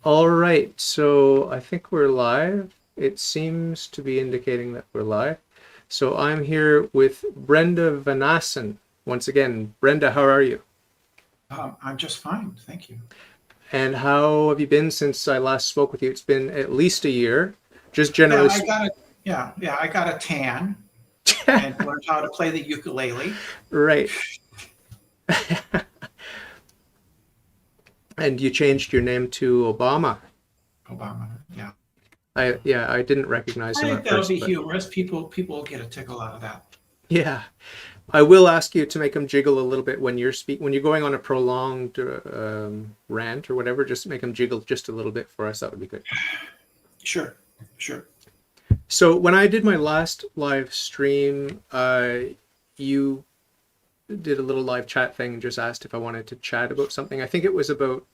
All right, so I think we're live. It seems to be indicating that we're live. So I'm here with Brenda Van Ahsen. Once again, Brenda, how are you? I'm just fine, thank you. And how have you been since I last spoke with you? It's been at least a year. Just Yeah, generally, I got a I got a tan and learned how to play the ukulele. right. And you changed your name to Obama. Obama, yeah. Yeah, I didn't recognize I him think at that'll first, be but humorous. People get a tickle out of that. yeah. I will ask you to make them jiggle a little bit when you're going on a prolonged rant or whatever. Just make them jiggle just a little bit for us. That would be good. Sure, sure. So when I did my last live stream, you did a little live chat thing and just asked if I wanted to chat about something. I think it was about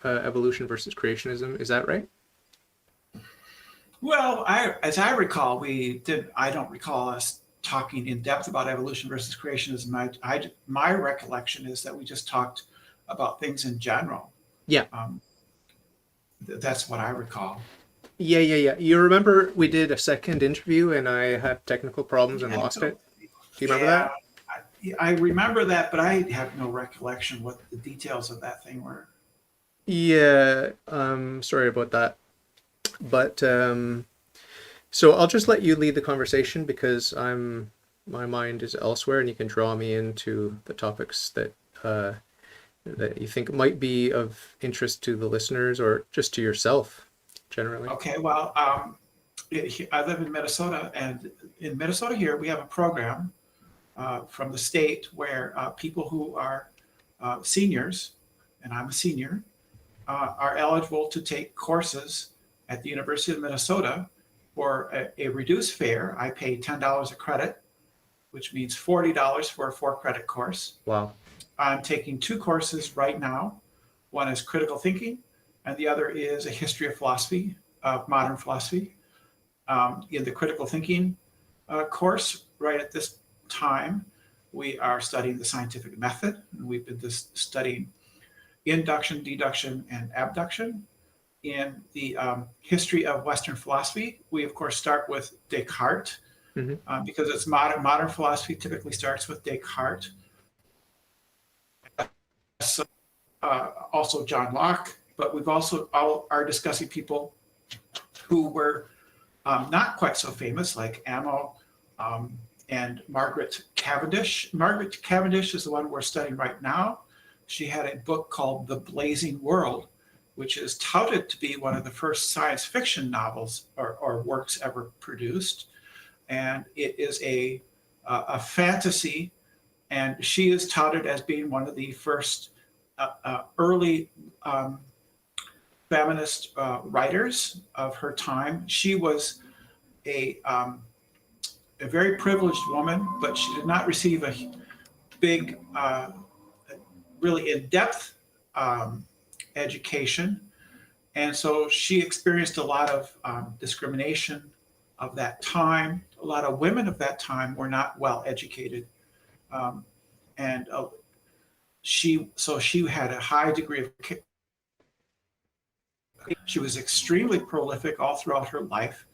evolution versus creationism. Is that right? Well, as I recall, we did. I don't recall us talking in depth about evolution versus creationism. My recollection is that we just talked about things in general. Yeah. Um, that's what I recall. Yeah. You remember we did a second interview and I had technical problems and Yeah, lost it? Do you remember yeah, that? I remember that, but I have no recollection what the details of that thing were. Yeah. Sorry about that. But so I'll just let you lead the conversation because my mind is elsewhere, and you can draw me into the topics uh, that you think might be of interest to the listeners or just to yourself generally. Okay, well, I live in Minnesota, and in Minnesota here we have a program from the state where people who are seniors, and I'm a senior, are eligible to take courses at the University of Minnesota for a reduced fare. I pay $10 a credit, which means $40 for a 4 credit course. Wow. I'm taking two courses right now. One is critical thinking, and the other is a history of philosophy, of modern philosophy. In the critical thinking course, right at this time, we are studying the scientific method. And we've been studying induction, deduction, and abduction. In the history of Western philosophy, we of course start with Descartes Hmm. because it's modern philosophy typically starts with Descartes. So, also John Locke, but we've also all are discussing people who were not quite so famous, like Amo and Margaret Cavendish. Margaret Cavendish is the one we're studying right now. She had a book called The Blazing World, which is touted to be one of the first science fiction novels or works ever produced. And it is a fantasy, and she is touted as being one of the first early feminist writers of her time. She was a, um, a very privileged woman, but she did not receive a big, really in depth education. And so she experienced a lot of discrimination of that time. A lot of women of that time were not well educated. Um, and she had a high degree of, she was extremely prolific all throughout her life.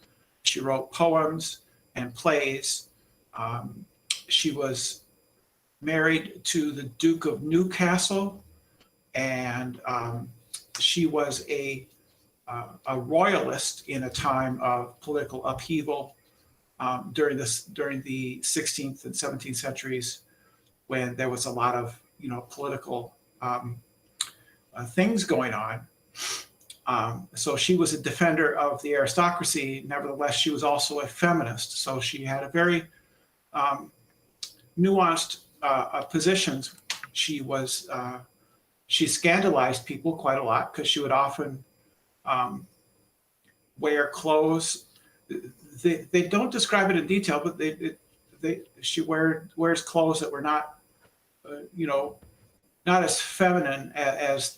She wrote poems and plays. Um, she was married to the Duke of Newcastle, and she was a royalist in a time of political upheaval during the 16th and 17th centuries, when there was a lot of political things going on. So she was a defender of the aristocracy. Nevertheless, she was also a feminist. So she had a very um, nuanced positions. She was she scandalized people quite a lot because she would often um, wear clothes. They don't describe it in detail, but she wears clothes that were not you know not as feminine as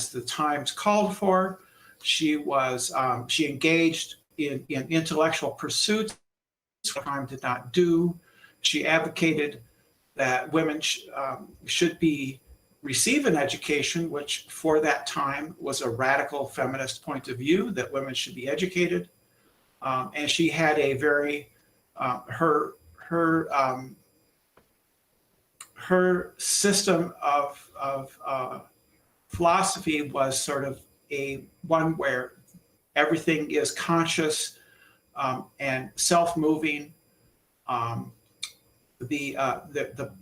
the times called for. She engaged in intellectual pursuits time did not do. She advocated that women should be receive an education, which for that time was a radical feminist point of view that women should be educated. And she had a very her system of philosophy was sort of a one where everything is conscious and self-moving.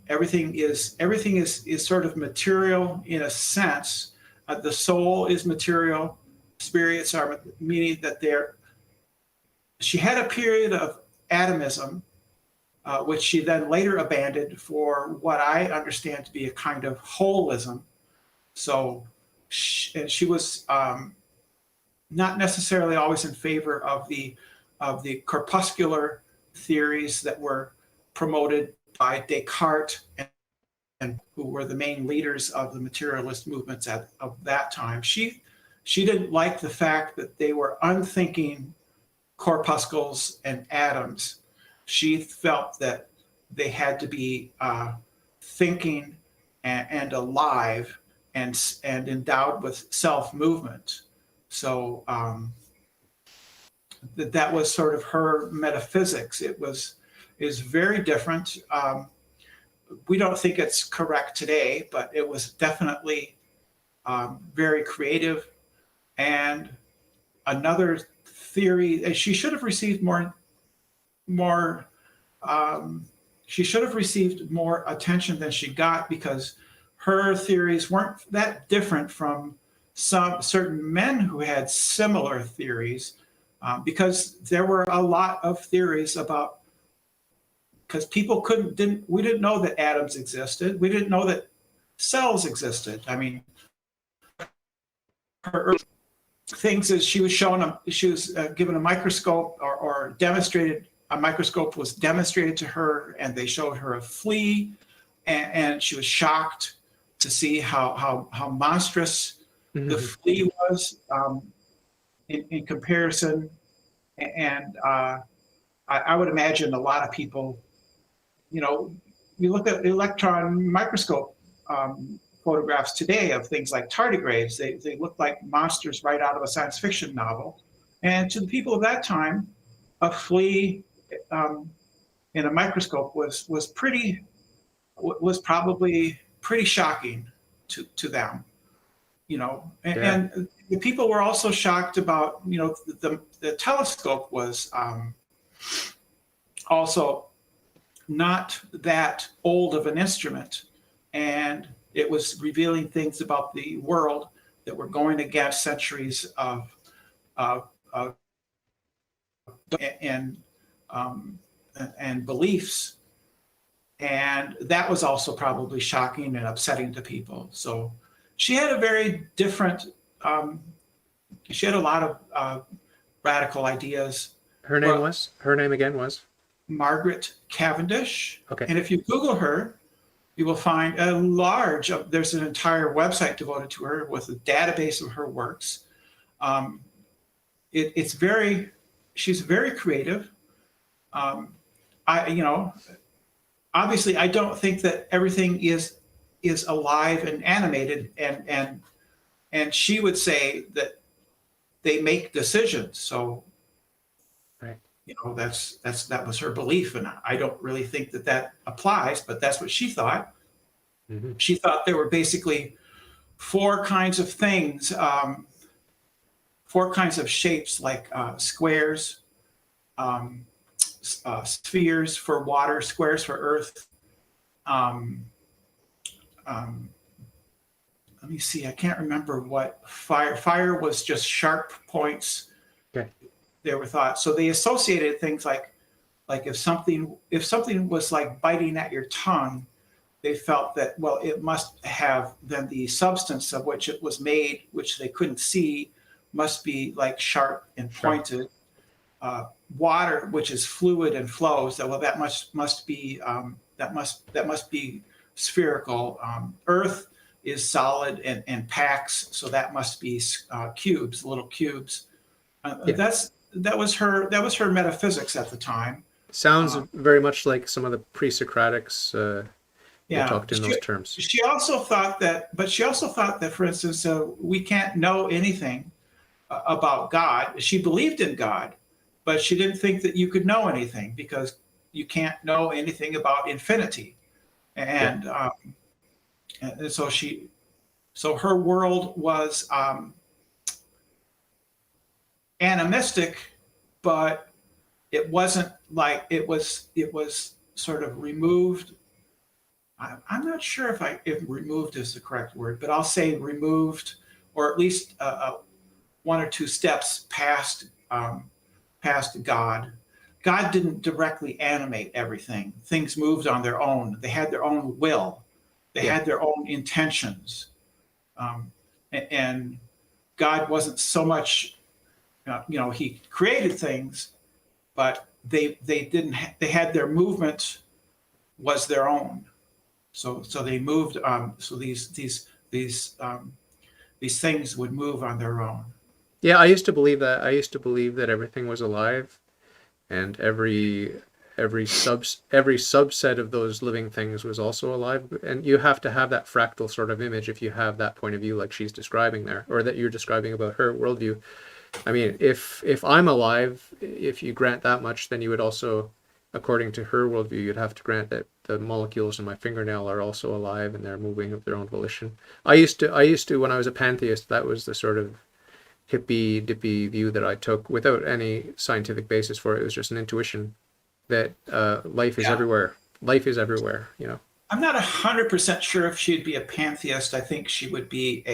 Everything is sort of material in a sense. The soul is material. Spirits are, meaning that they're. She had a period of atomism, which she then later abandoned for what I understand to be a kind of holism. So, she was not necessarily always in favor of the corpuscular theories that were promoted by Descartes and who were the main leaders of the materialist movements of that time. She didn't like the fact that they were unthinking corpuscles and atoms. She felt that they had to be thinking and alive and endowed with self-movement. So that was sort of her metaphysics. Is very different. We don't think it's correct today, but it was definitely very creative. And another theory, she should have received more she should have received more attention than she got, because her theories weren't that different from some certain men who had similar theories, because there were a lot of theories about, because people we didn't know that atoms existed. We didn't know that cells existed. I mean, her things is she was given a microscope or demonstrated, a microscope was demonstrated to her, and they showed her a flea, and she was shocked to see how monstrous the flea was in comparison. And I would imagine a lot of people, you look at electron microscope photographs today of things like tardigrades. They look like monsters right out of a science fiction novel. And to the people of that time, a flea in a microscope was probably pretty shocking to them. And the people were also shocked about, the telescope was also not that old of an instrument, and it was revealing things about the world that were going against centuries of beliefs, and that was also probably shocking and upsetting to people. So she had a very different. She had a lot of radical ideas. Her name again was Margaret Cavendish. Okay. And if you Google her, you will find there's an entire website devoted to her with a database of her works. She's very creative. Obviously I don't think that everything is alive and animated, and she would say that they make decisions. So right. That was her belief, and I don't really think that applies, but that's what she thought. Mm-hmm. She thought there were basically four kinds of things, four kinds of shapes, like squares, spheres for water, squares for earth. Let me see, I can't remember what fire was, just sharp points. Okay. They were thought. So they associated things like if something was like biting at your tongue, they felt that, well, it must have then the substance of which it was made, which they couldn't see, must be like sharp and pointed. Sure. Water, which is fluid and flows, that must be spherical. Earth is solid and packs, so that must be cubes, little cubes. That was her metaphysics at the time. Sounds very much like some of the pre-Socratics they Yeah. talked in those terms. She also thought that, but she also thought that, for instance, we can't know anything about God. She believed in God, but she didn't think that you could know anything because you can't know anything about infinity. Yeah. And so her world was animistic, but it wasn't like it was sort of removed. I'm not sure if removed is the correct word, but I'll say removed, or at least one or two steps past God. God didn't directly animate everything. Things moved on their own. They had their own will. They Yeah. had their own intentions. Um, and God wasn't so much, he created things, but they didn't. They had their movement was their own. So they moved. So these things would move on their own. Yeah, I used to believe that. I used to believe that everything was alive, and every subset of those living things was also alive. And you have to have that fractal sort of image if you have that point of view, like she's describing there, or that you're describing about her worldview. I mean, if I'm alive, if you grant that much, then you would also, according to her worldview, you'd have to grant that the molecules in my fingernail are also alive and they're moving of their own volition. I used to, when I was a pantheist, that was the sort of hippy dippy view that I took without any scientific basis for it. It was just an intuition that life is Yeah. everywhere. Life is everywhere, you know, I'm not 100% sure if she'd be a pantheist. I think she would be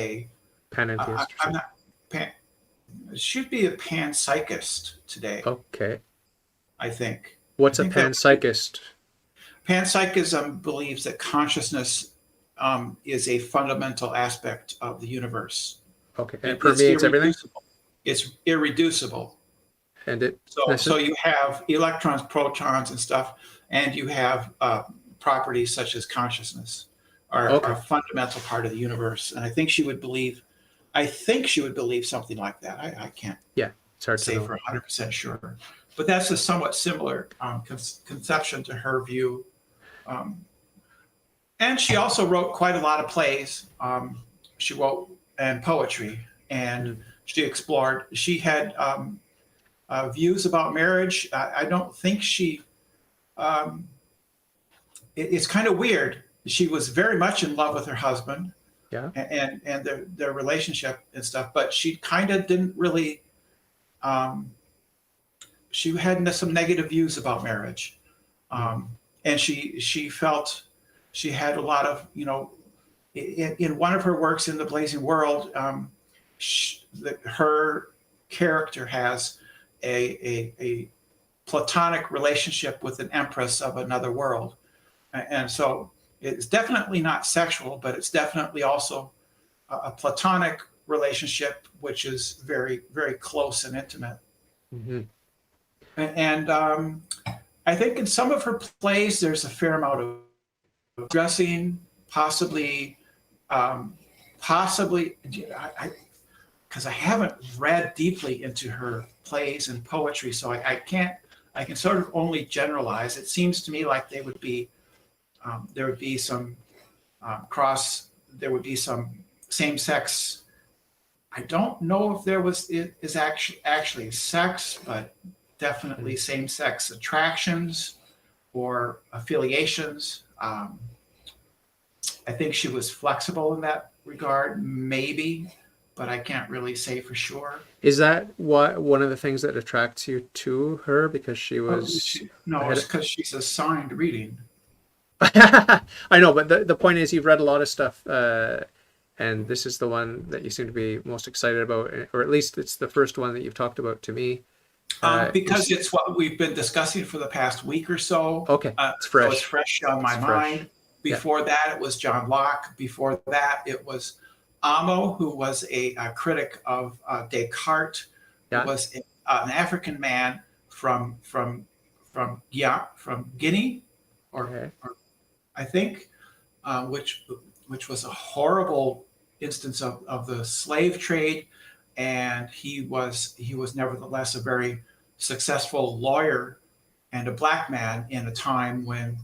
panentheist or I'm something. not, pan, she'd be a panpsychist today, Okay. I think. I What's a think that would be, panpsychist? panpsychism believes that consciousness is a fundamental aspect of the universe. Okay. And it It's permeates everything? irreducible. It's irreducible. And it So you have electrons, protons, and stuff, and you have properties such as consciousness are okay. a fundamental part of the universe. And I think she would believe something like that. I can't Yeah, it's hard to say know. for 100% sure, but that's a somewhat similar conception to her view. Um, and she also wrote quite a lot of plays. She wrote and poetry, and Mm. she had views about marriage. I don't think um, it's kind of weird. She was very much in love with her husband Yeah. and their relationship and stuff, but she kind of didn't really, um, she had some negative views about marriage. Mm. And she felt she had a lot of, in one of her works in The Blazing World, her character has a platonic relationship with an empress of another world. And so it's definitely not sexual, but it's definitely also a platonic relationship, which is very, very close and intimate. Mm-hmm. And I think in some of her plays, there's a fair amount of dressing, possibly, because I haven't read deeply into her plays and poetry, so I can't. I can sort of only generalize. It seems to me like there would be some there would be some same-sex. I don't know if it is actually sex, but definitely same-sex attractions or affiliations. I think she was flexible in that regard, maybe, but I can't really say for sure. Is that one of the things that attracts you to her? Because she was No, ahead it's because she's assigned reading. I know, but the point is you've read a lot of stuff, and this is the one that you seem to be most excited about, or at least it's the first one that you've talked about to me. Because it's what we've been discussing for the past week or so. Okay, it's So it's fresh. fresh on my It's fresh. mind. Before that, it was John Locke. Before that, it was Amo, who was a critic of Descartes, who Yeah. was an African man from Guinea, Okay. or I think, which was a horrible instance of the slave trade, and he was nevertheless a very successful lawyer and a black man in a time when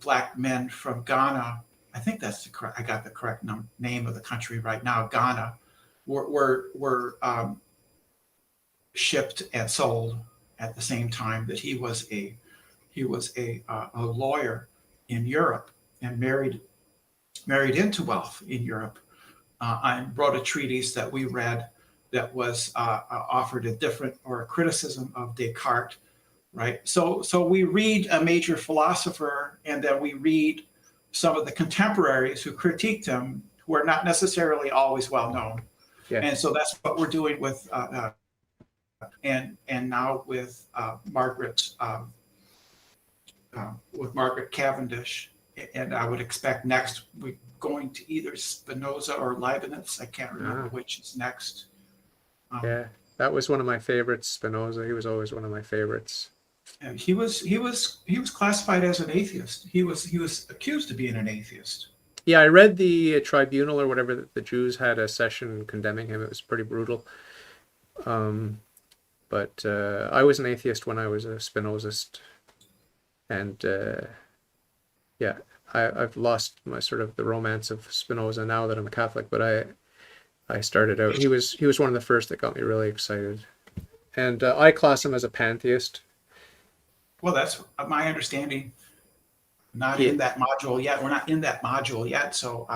black men from Ghana. I think that's the correct. I got the correct name of the country right now. Ghana were shipped and sold at the same time that he was a lawyer in Europe and married into wealth in Europe. I wrote a treatise that we read that was offered a different or a criticism of Descartes, right? So we read a major philosopher, and then we read some of the contemporaries who critiqued him, who are not necessarily always well known. Yeah. And so that's what we're doing with and now with Margaret Cavendish, and I would expect next we're going to either Spinoza or Leibniz. I can't remember which is next. Yeah, that was one of my favorites, Spinoza. He was always one of my favorites. And he was classified as an atheist. He was accused of being an atheist. Yeah, I read the tribunal or whatever that the Jews had a session condemning him. It was pretty brutal. But I was an atheist when I was a Spinozist, and yeah, I've lost my sort of the romance of Spinoza now that I'm a Catholic. But I started out. He was one of the first that got me really excited, and I class him as a pantheist. Well, that's my understanding. Not in that module yet. We're not in that module yet. So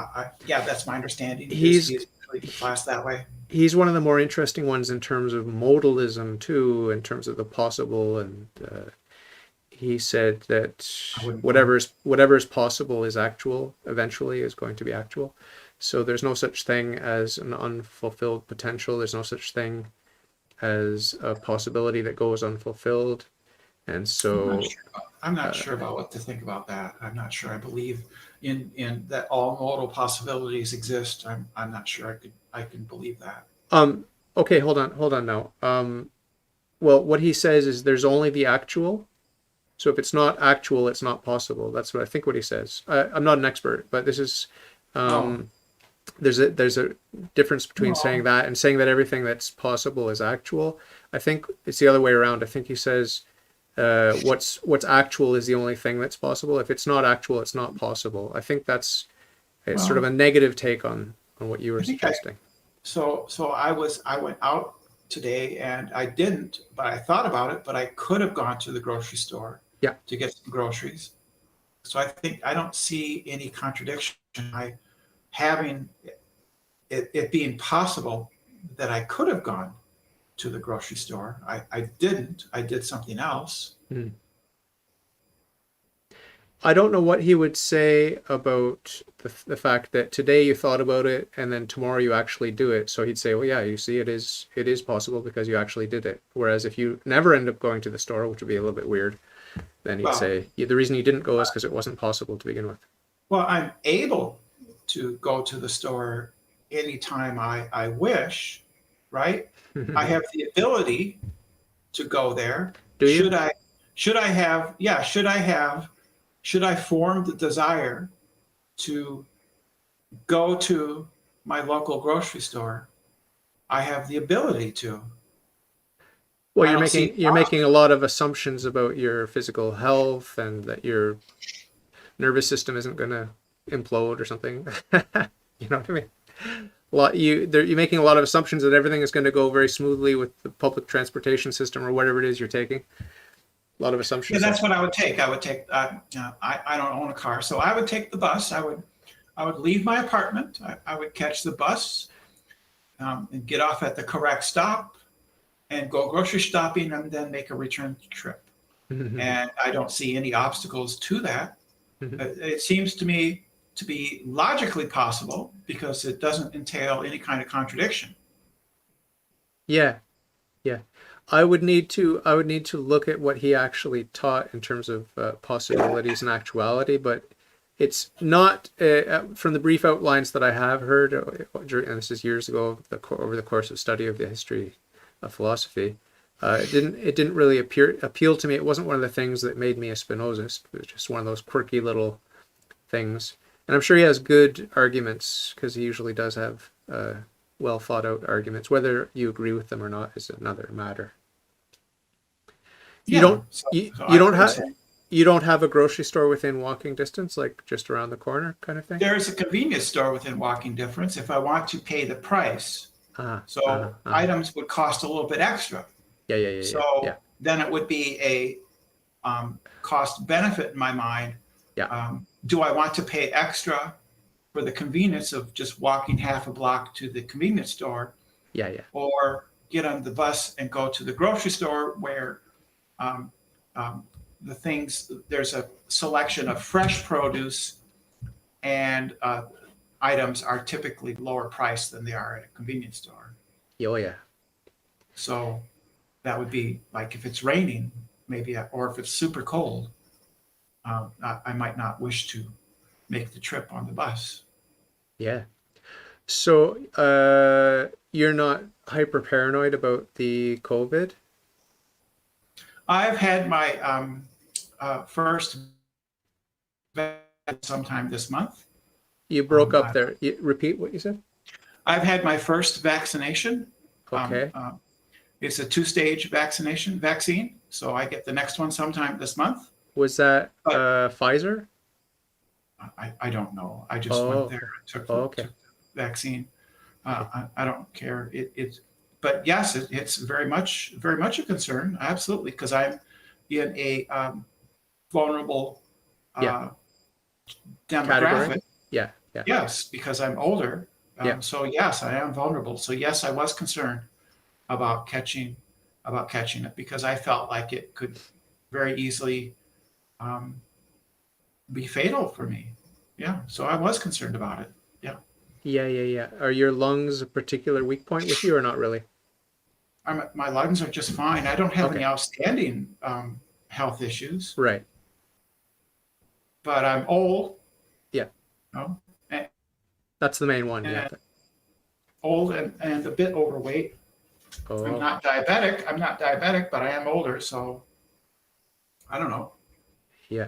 yeah, that's my understanding. He's classed that way. He's one of the more interesting ones in terms of modalism too, in terms of the possible. And he said that whatever is possible is actual. Eventually, is going to be actual. So there's no such thing as an unfulfilled potential. There's no such thing as a possibility that goes unfulfilled. And so I'm not sure about what to think about that. I'm not sure. I believe in that all modal possibilities exist. I'm not sure I can believe that. Okay, hold on now. Well, what he says is there's only the actual. So if it's not actual, it's not possible. That's what I think what he says. I'm not an expert, but this is there's a difference between saying that and saying that everything that's possible is actual. I think it's the other way around. I think he says what's actual is the only thing that's possible. If it's not actual, it's not possible. I think that's sort of a negative take on what you were suggesting. So I went out today and I didn't, but I thought about it, but I could have gone to the grocery store to get some groceries. So I think I don't see any contradiction by having it being possible that I could have gone to the grocery store. I didn't. I did something else. I don't know what he would say about the fact that today you thought about it and then tomorrow you actually do it. So he'd say, well, yeah, you see, it is possible because you actually did it. Whereas if you never end up going to the store, which would be a little bit weird, then he'd say the reason you didn't go is because it wasn't possible to begin with. Well, I'm able to go to the store anytime I wish, right? I have the ability to go there. Do you? Should I form the desire to go to my local grocery store? I have the ability to. Well, you're making a lot of assumptions about your physical health and that your nervous system isn't going to implode or something. You know what I mean? You're making a lot of assumptions that everything is going to go very smoothly with the public transportation system or whatever it is you're taking. A lot of assumptions. Yeah, that's what I would take. I would take. I don't own a car, so I would take the bus. I would leave my apartment. I would catch the bus and get off at the correct stop and go grocery shopping and then make a return trip. And I don't see any obstacles to that. It seems to me to be logically possible because it doesn't entail any kind of contradiction. Yeah. I would need to look at what he actually taught in terms of possibilities and actuality, but it's not from the brief outlines that I have heard, and this is years ago, over the course of study of the history of philosophy. It didn't really appeal to me. It wasn't one of the things that made me a Spinozist. It was just one of those quirky little things. And I'm sure he has good arguments because he usually does have well thought out arguments. Whether you agree with them or not is another matter. You don't You don't have a grocery store within walking distance, like just around the corner kind of thing? There is a convenience store within walking distance if I want to pay the price. Uh-huh. Uh-huh. So Uh-huh. items would cost a little bit extra. Yeah, yeah, yeah, yeah, yeah, So then it would be a cost benefit in my mind. yeah, Do I want to pay extra for the convenience of just walking half a block to the convenience store, yeah, yeah. or get on the bus and go to the grocery store where um, there's a selection of fresh produce and items are typically lower priced than they are at a convenience store. Oh, yeah. So that would be like if it's raining, maybe, or if it's super cold, I might not wish to make the trip on the bus. Yeah. So, you're not hyper paranoid about the COVID? I've had my first sometime this month. You broke up there. Repeat what you said? I've had my first vaccination. Okay. It's a 2-stage vaccine. So I get the next one sometime this month. Was that But Pfizer? I don't know. I just Oh, went there, took okay. the vaccine. Okay. I don't care. But yes, it's very much a concern. Absolutely, because I'm in a vulnerable Yeah. demographic. Category? Yeah, yeah, Yes, because I'm older. yeah. So yes, I am vulnerable. So yes, I was concerned about catching it because I felt like it could very easily be fatal for me. Yeah, so I was concerned about it. Yeah, Yeah, yeah, yeah. Are your lungs a particular weak point with you or not really? my lungs are just fine. I don't have Okay. any outstanding health issues, Right. but I'm old. Yeah. You know, and, That's the main one. Yeah. and old and a bit overweight. I'm Oh, not diabetic. But I am older, so I don't know. yeah.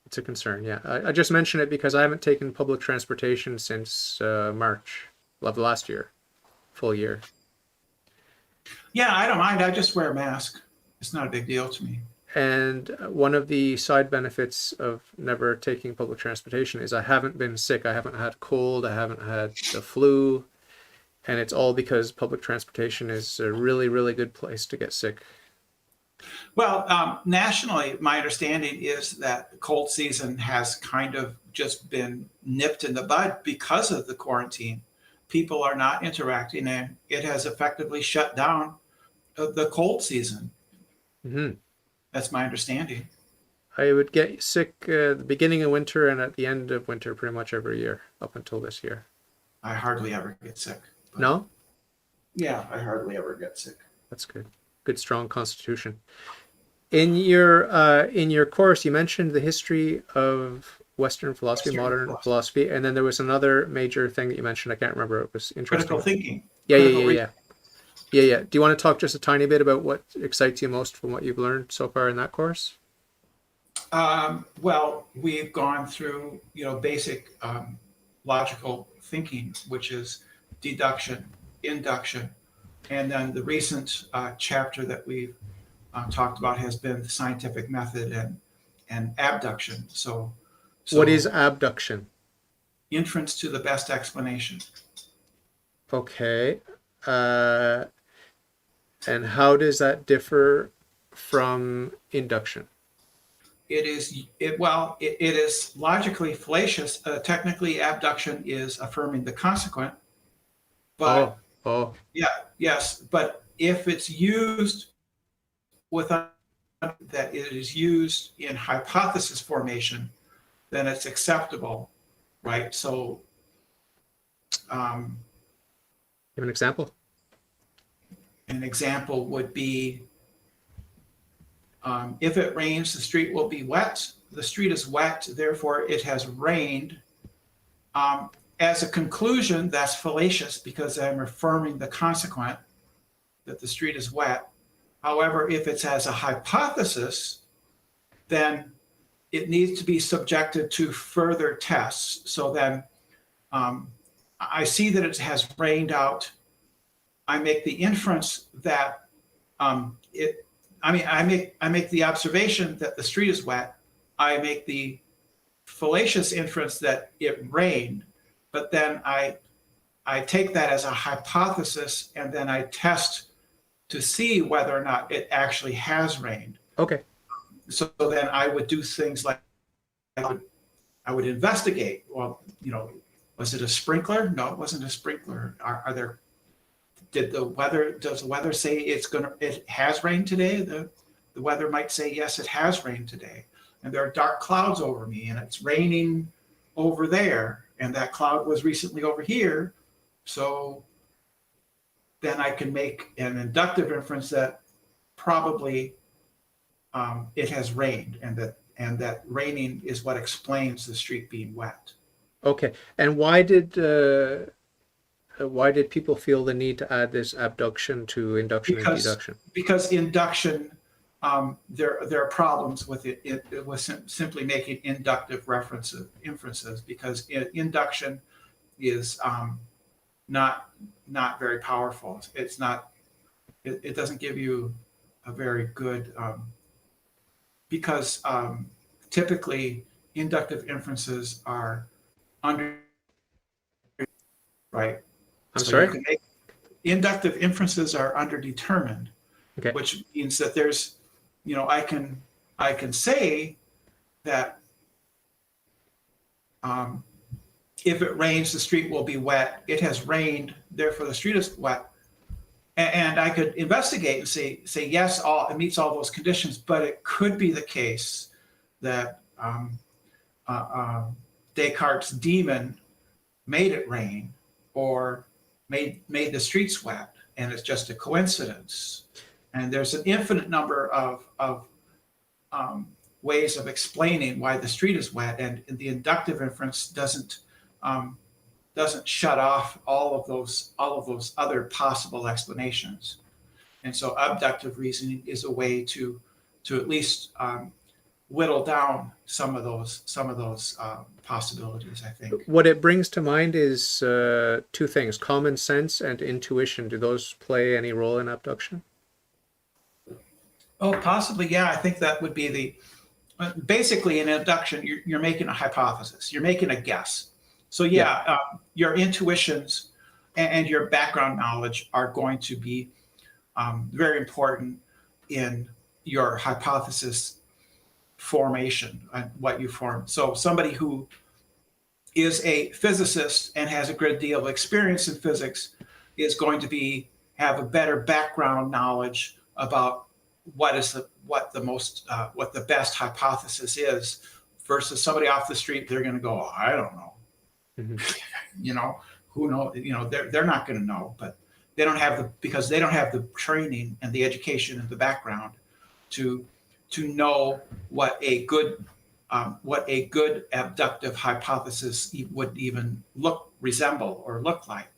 It's a concern. Yeah. I just mention it because I haven't taken public transportation since March of last year, full year. Yeah, I don't mind. I just wear a mask. It's not a big deal to me. And one of the side benefits of never taking public transportation is I haven't been sick. I haven't had cold. I haven't had the flu. And it's all because public transportation is a really, really good place to get sick. Well, nationally, my understanding is that the cold season has kind of just been nipped in the bud because of the quarantine. People are not interacting, and it has effectively shut down the cold season. Hmm. That's my understanding. I would get sick at the beginning of winter and at the end of winter pretty much every year up until this year. I hardly ever get sick. But No? yeah, I hardly ever get sick. That's good. Good, strong constitution. In your course, you mentioned the history of Western philosophy, Western modern philosophy, and then there was another major thing that you mentioned. I can't remember. It was Critical interesting. thinking. Yeah, yeah, Critical yeah, re- yeah. Yeah, yeah. Do you want to talk just a tiny bit about what excites you most from what you've learned so far in that course? Well, we've gone through, basic logical thinking, which is deduction, induction, and then the recent chapter that we've talked about has been the scientific method and abduction. What is So abduction? inference to the best explanation. Okay. Uh, and how does that differ from induction? It is logically fallacious. Technically, abduction is affirming the consequent, Oh, but oh, yeah, yes, but if it's used with that it is used in hypothesis formation, then it's acceptable, right? So um, give an example. an example would be if it rains, the street will be wet. The street is wet, therefore it has rained. As a conclusion, that's fallacious because I'm affirming the consequent that the street is wet. However, if it's as a hypothesis, then it needs to be subjected to further tests. So then I see that it has rained out. I make the inference that I make the observation that the street is wet. I make the fallacious inference that it rained, but then I take that as a hypothesis and then I test to see whether or not it actually has rained. Okay. So then I would do things like I would investigate. Well, was it a sprinkler? No, it wasn't a sprinkler. Are there? Does the weather say it has rained today? The weather might say yes, it has rained today, and there are dark clouds over me, and it's raining over there, and that cloud was recently over here. So then I can make an inductive inference that probably it has rained, and that raining is what explains the street being wet. Okay. And why did people feel the need to add this abduction to induction and Because deduction? induction, there are problems with it was simply making inductive inferences, because induction is not very powerful. It's not. It doesn't give you a very good because typically inductive inferences are under right. I'm So you sorry? can make inductive inferences are underdetermined, Okay. which means that there's, I can say that if it rains, the street will be wet. It has rained, therefore the street is wet. And I could investigate and say yes, it meets all those conditions. But it could be the case that Descartes' demon made it rain, or made the streets wet, and it's just a coincidence. And there's an infinite number of ways of explaining why the street is wet, and the inductive inference doesn't shut off all of those other possible explanations. And so abductive reasoning is a way to at least whittle down some of those possibilities, I think. What it brings to mind is two things: common sense and intuition. Do those play any role in abduction? Oh, possibly, yeah. I think that would be basically in abduction, you're making a hypothesis, you're making a guess. So yeah. Your intuitions and your background knowledge are going to be very important in your hypothesis formation and what you form. So somebody who is a physicist and has a great deal of experience in physics is going to have a better background knowledge about what the best hypothesis is, versus somebody off the street. They're going to go, I don't know. Mm-hmm. Who knows? They're not going to know, but because they don't have the training and the education and the background to know what a good abductive hypothesis would even resemble or look like.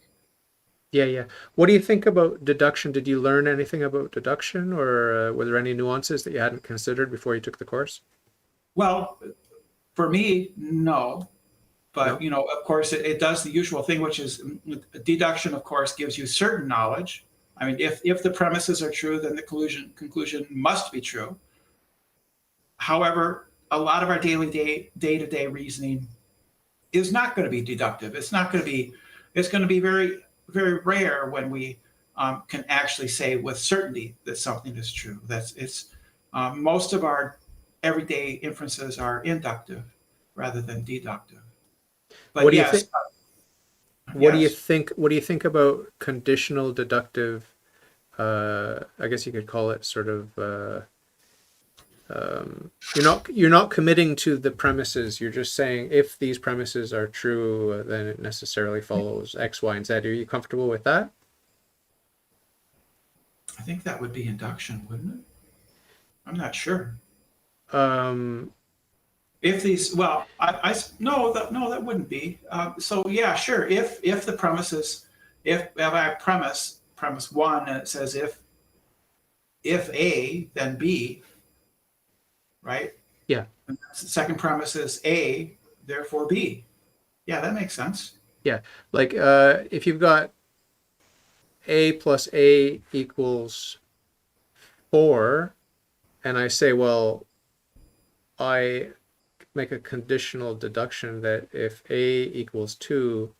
Yeah. What do you think about deduction? Did you learn anything about deduction, or were there any nuances that you hadn't considered before you took the course? Well, for me, no. But, No? of course, it does the usual thing, which is deduction, of course, gives you certain knowledge. I mean, if the premises are true, then the conclusion must be true. However, a lot of our day-to-day reasoning is not going to be deductive. It's going to be very, very rare when we can actually say with certainty that something is true. Most of our everyday inferences are inductive rather than deductive. But What do you yes, think? What do you yes. think? What do you think about conditional deductive? I guess you could call it sort of. You're not committing to the premises. You're just saying if these premises are true, then it necessarily follows X, Y, and Z. Are you comfortable with that? I think that would be induction, wouldn't it? I'm not sure. Um, If these, well, no, that wouldn't be. So yeah, sure. If the premises, if I premise one, and it says if A, then B, right? yeah, And the second premise is A, therefore B. Yeah, that makes sense. yeah. Like if you've got A plus A equals 4, and I say, well, I make a conditional deduction that if A equals 2,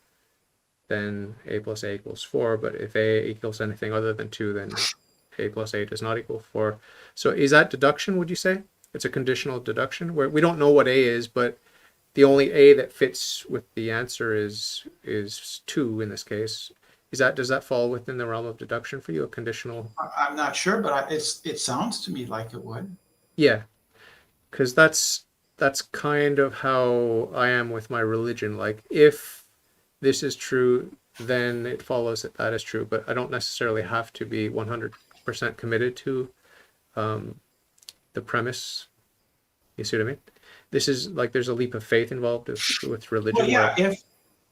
then A plus A equals 4, but if A equals anything other than 2, then A plus A does not equal 4. So is that deduction, would you say? It's a conditional deduction where we don't know what A is, but the only A that fits with the answer is 2 in this case. Does that fall within the realm of deduction for you, a conditional? I'm not sure, but it sounds to me like it would. Yeah, because that's kind of how I am with my religion. Like, if this is true, then it follows that that is true. But I don't necessarily have to be 100% committed to um, the premise. You see what I mean? This is like there's a leap of faith involved with Well, religion yeah, where,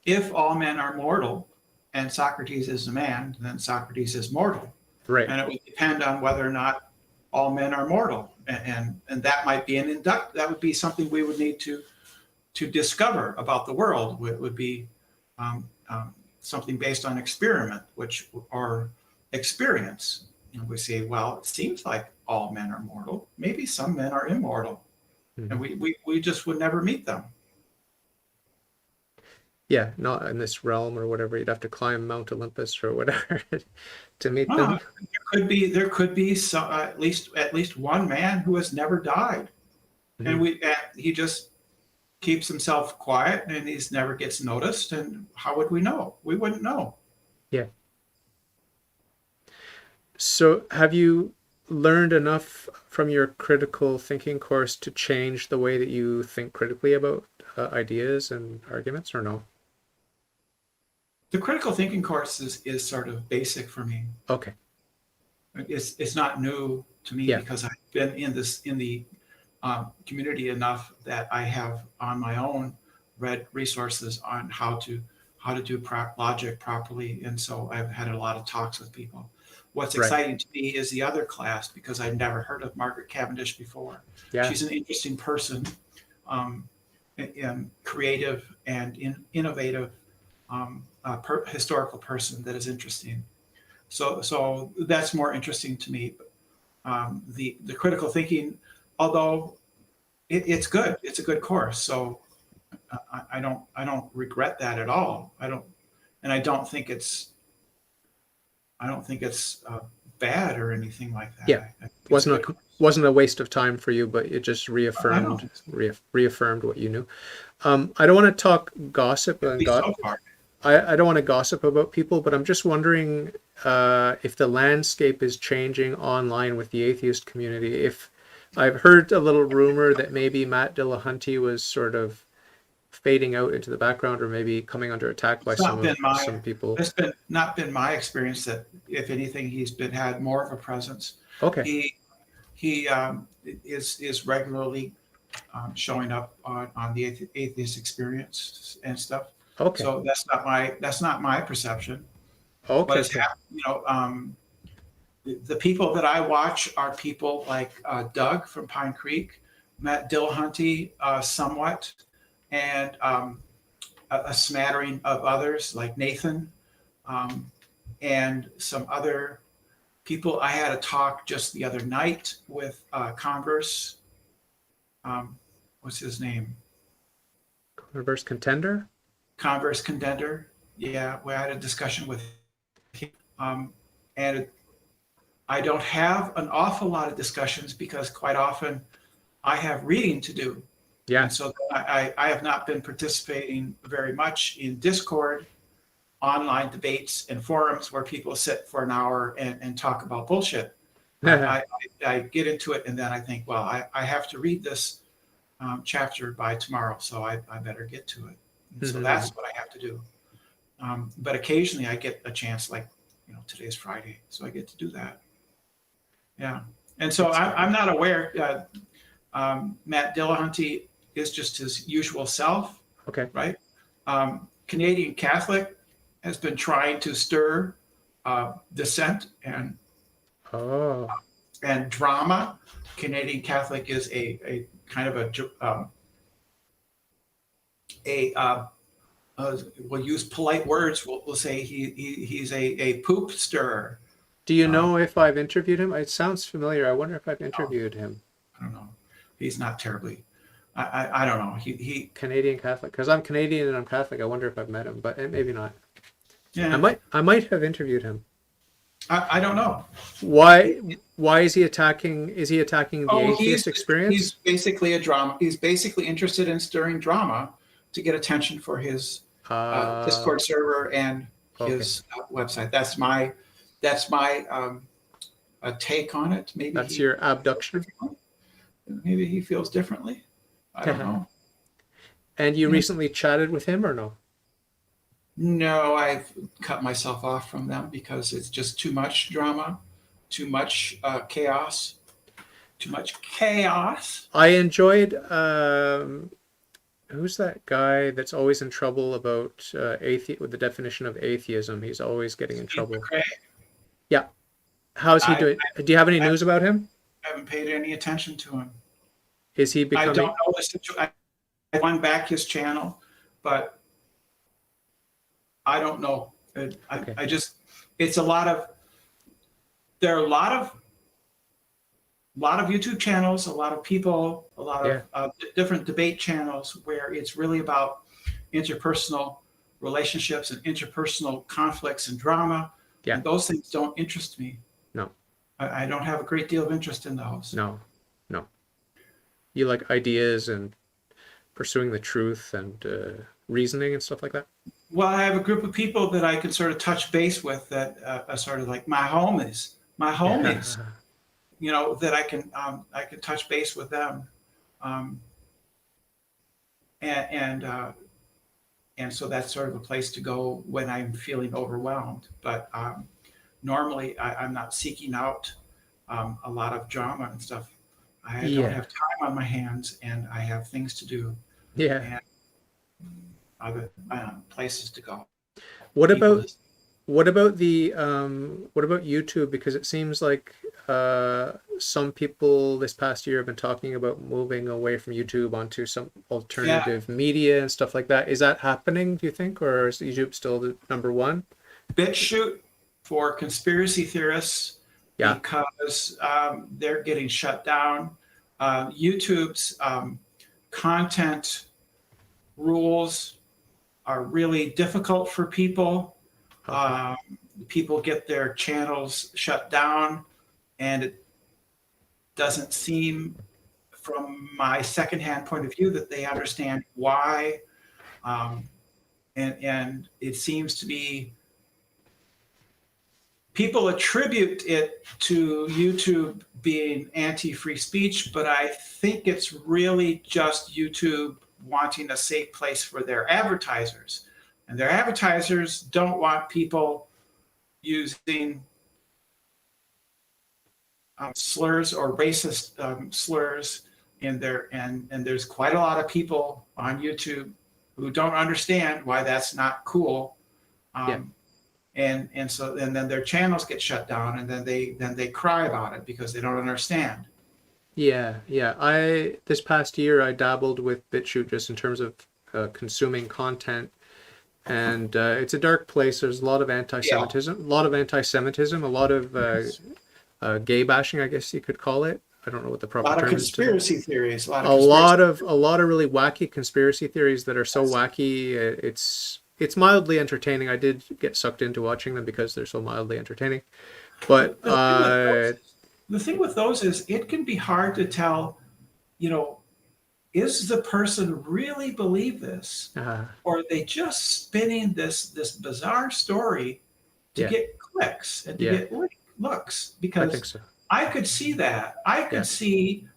if all men are mortal and Socrates is a man, then Socrates is mortal. right, And it would depend on whether or not all men are mortal. And that might be that would be something we would need to discover about the world. It would be something based on experiment, which or experience. We say, well, it seems like all men are mortal. Maybe some men are immortal, and mhm. we just would never meet them. Yeah, not in this realm or whatever. You'd have to climb Mount Olympus or whatever to meet Ah, them. there could be some, at least one man who has never died, and Mhm. he just keeps himself quiet and he never gets noticed. And how would we know? We wouldn't know. Yeah. So, have you learned enough from your critical thinking course to change the way that you think critically about ideas and arguments, or no? The critical thinking course is sort of basic for me. Okay. It's not new to me Yeah. because I've been in the community enough that I have on my own read resources on how to do logic properly, and so I've had a lot of talks with people. What's Right. exciting to me is the other class because I'd never heard of Margaret Cavendish before. Yeah. She's an interesting person, um, and creative and innovative, historical person that is interesting. So that's more interesting to me. The critical thinking, although it's good, it's a good course. So I don't regret that at all. I don't think it's bad or anything like that. Yeah. I think it's a Wasn't good a course. wasn't a waste of time for you, but it just I don't think so, reaffirmed what you knew. I don't want to talk gossip at and least got so far. I don't want to gossip about people, but I'm just wondering if the landscape is changing online with the atheist community. If I've heard a little rumor that maybe Matt Dillahunty was sort of fading out into the background, or maybe coming under attack by It's not been some people. it's been not been my experience that if anything he's been had more of a presence. Okay, He he is regularly showing up on the atheist experience and stuff. okay, So that's not my perception. What okay, has okay. happened? The people that I watch are people like Doug from Pine Creek, Matt Dillahunty, somewhat, and a smattering of others like Nathan, um, and some other people. I had a talk just the other night with Converse. What's his name? Reverse contender. Converse Contender. Yeah, we had a discussion with him. And I don't have an awful lot of discussions because quite often I have reading to do. Yeah. And so I have not been participating very much in Discord, online debates, and forums where people sit for an hour and talk about bullshit. I get into it and then I think, well, I have to read this chapter by tomorrow, so I better get to it. And so that's what I have to do. But occasionally I get a chance, like, today's Friday, so I get to do that. Yeah. And so That's I'm not aware. Matt Dillahunty is just his usual self, okay. right? Canadian Catholic has been trying to stir dissent Oh, and drama. Canadian Catholic is a kind of we'll use polite words. We'll say he's a poop stirrer. do you Um, know if I've interviewed him? It sounds familiar. I wonder if I've no, interviewed him. I don't know. He's not terribly. I don't know. He Canadian Catholic, because I'm Canadian and I'm Catholic. I wonder if I've met him, but maybe not. yeah. I might have interviewed him. I don't know. Why why is he attacking? Is he attacking the Oh, atheist he's experience? basically a drama. He's basically interested in stirring drama to get attention for his Uh, Discord server and okay, his website. That's my a take on it. that's your abduction. Maybe he feels differently. I don't know. And you Yeah. recently chatted with him or no? No, I've cut myself off from them because it's just too much drama, too much chaos, too much chaos. I enjoyed who's that guy that's always in trouble about with the definition of atheism? He's always getting in Steve trouble. McRae. Yeah. How's he I, doing? Do you have any I news about him? haven't paid any attention to him. Is he I don't becoming? know the situation. I won back his channel, but I don't know. Okay. I just, it's a lot of, there are a lot of YouTube channels, a lot of people, a lot Yeah. of different debate channels where it's really about interpersonal relationships and interpersonal conflicts and drama. Yeah. And those things don't interest me. No. I don't have a great deal of interest in those. No. No. You like ideas and pursuing the truth and reasoning and stuff like that? Well, I have a group of people that I can sort of touch base with that are sort of like my homies, that I can touch base with them, um, and so that's sort of a place to go when I'm feeling overwhelmed. But normally, I'm not seeking out a lot of drama and stuff. I don't Yeah. have time on my hands, and I have things to do Yeah. and other places to go. What People about what about YouTube? Because it seems like some people this past year have been talking about moving away from YouTube onto some alternative media and stuff like that. Is that happening, do you think, or is YouTube still the number one? BitChute for conspiracy theorists Yeah. because they're getting shut down. YouTube's content rules are really difficult for people. People get their channels shut down, and it doesn't seem, from my secondhand point of view, that they understand why. And it seems to be people attribute it to YouTube being anti-free speech, but I think it's really just YouTube wanting a safe place for their advertisers. And their advertisers don't want people using slurs or racist slurs in their, and there's quite a lot of people on YouTube who don't understand why that's not cool. And so then their channels get shut down, and then they cry about it because they don't understand. Yeah, yeah. This past year I dabbled with BitChute just in terms of consuming content, and it's a dark place. There's a lot of anti-Semitism, a lot of gay bashing, I guess you could call it. I don't know what the A proper lot of term is to that. conspiracy theories. A lot of really wacky conspiracy theories that are so wacky. It's mildly entertaining. I did get sucked into watching them because they're so mildly entertaining. But The thing with those is it can be hard to tell, is the person really believe this, or are they just spinning this bizarre story to get clicks and to get looks? I Because think so. I could see that. I could see